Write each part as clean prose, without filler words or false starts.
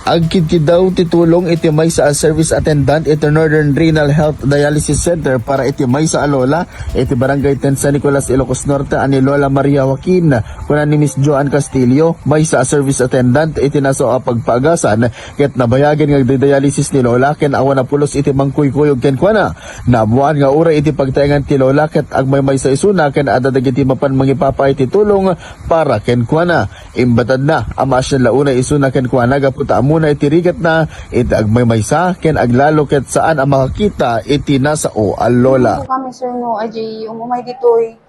Agkid daw titulong iti may sa service attendant iti Northern Renal Health Dialysis Center para iti may sa alola iti Barangay 10 San Nicolas, Ilocos Norte ani Lola Maria Joaquin kunan ni Miss Joan Castillo may sa service attendant iti naso a pagpaagasan ket nabayagan nga dialysis ni Lola ken awan na pulos iti mangkuykuyog ken kuana nabuan nga ura iti pagtaengan ti Lola ket agmay may sa isuna ken adadag iti mapan mangipapay ti tulong para ken kuana imbatad na ama siya launa isuna ken kuana gaputa muna iti rigat na iti agmaymaysa ken aglalo ket saan ang makakita iti nasa o alola. Kami sir no ajay umumay ditoy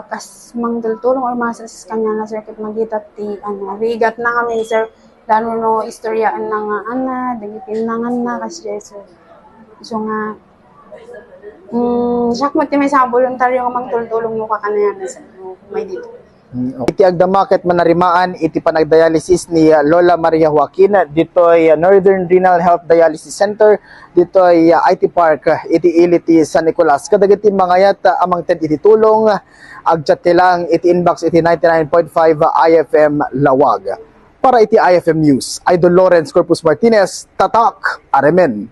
kas mangdultulong or masas kanya na sir ket magitat ti rigat na kami sir lalo no istoryaan na nga ana dagitin na kasi sir so nga sakmat ti may sa voluntaryo nga mangdultulong mo kakanayan sir no may dito. Iti agdamakit manarimaan iti panagdialysis ni Lola Maria Joaquin dito ay Northern Renal Health Dialysis Center dito ay IT Park iti iliti San Nicolas kadagiti mangayat amang ted iti tulong agchat lang iti inbox iti 99.5 IFM Lawag para iti IFM News. Idol Lawrence Corpus Martinez, Tatak, Aremen.